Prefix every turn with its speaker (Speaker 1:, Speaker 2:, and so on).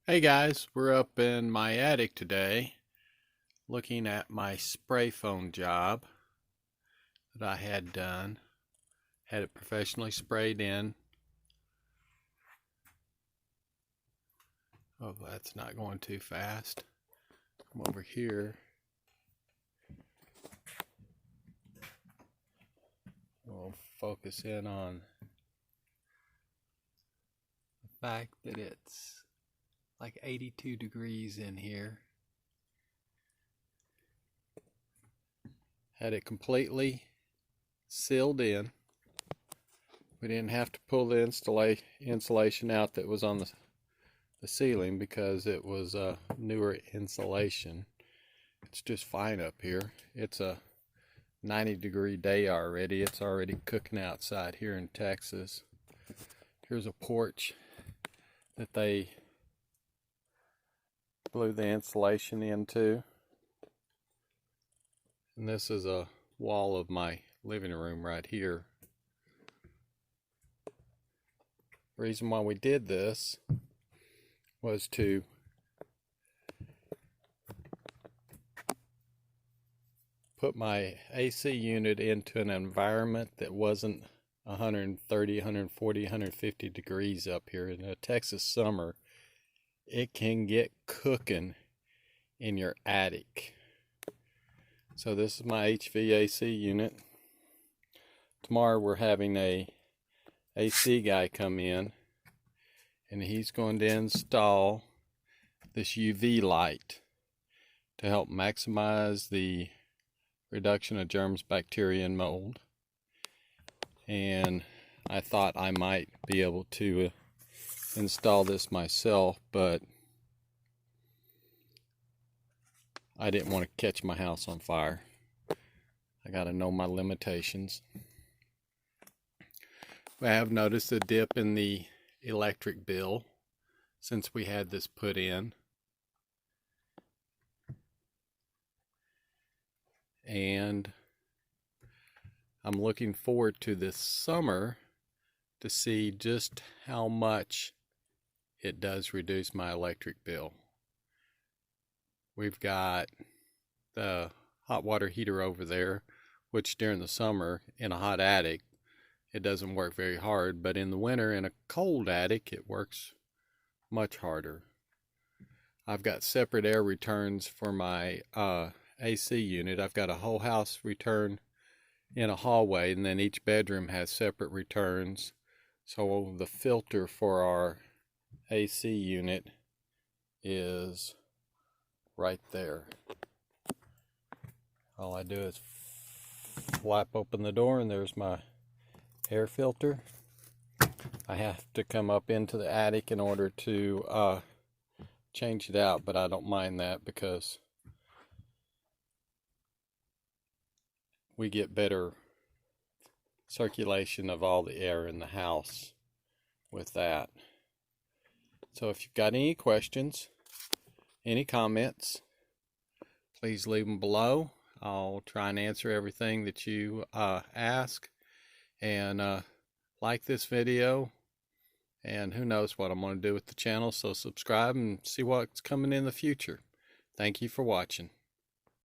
Speaker 1: Hey guys, we're up in my attic today looking at my spray foam job that I had done. Had it professionally sprayed in. Oh, that's not going too fast. Come over here. We'll focus in on the fact that it's like 82 degrees in here. Had it completely sealed in. We didn't have to pull the insulation out that was on the ceiling because it was a newer insulation. It's just fine up here. It's a 90-degree day already. It's already cooking outside here in Texas. Here's a porch that they blew the insulation into. And this is a wall of my living room right here. The reason why we did this was to put my AC unit into an environment that wasn't 130, 140, 150 degrees up here. In a Texas summer, it can get cooking in your attic. So this is my HVAC unit. Tomorrow we're having a AC guy come in, and he's going to install this UV light to help maximize the reduction of germs, bacteria, and mold. And I thought I might be able to install this myself, but I didn't want to catch my house on fire. I got to know my limitations. I have noticed a dip in the electric bill since we had this put in. And I'm looking forward to this summer to see just how much it does reduce my electric bill. We've got the hot water heater over there, which during the summer in a hot attic, it doesn't work very hard, but in the winter in a cold attic, it works much harder. I've got separate air returns for my AC unit. I've got a whole house return in a hallway, and then each bedroom has separate returns. So the filter for our AC unit is right there. All I do is flap open the door, and there's my air filter. I have to come up into the attic in order to change it out, but I don't mind that because we get better circulation of all the air in the house with that. So if you've got any questions, any comments, please leave them below. I'll try and answer everything that you ask. And like this video, and who knows what I'm going to do with the channel, so subscribe and see what's coming in the future. Thank you for watching.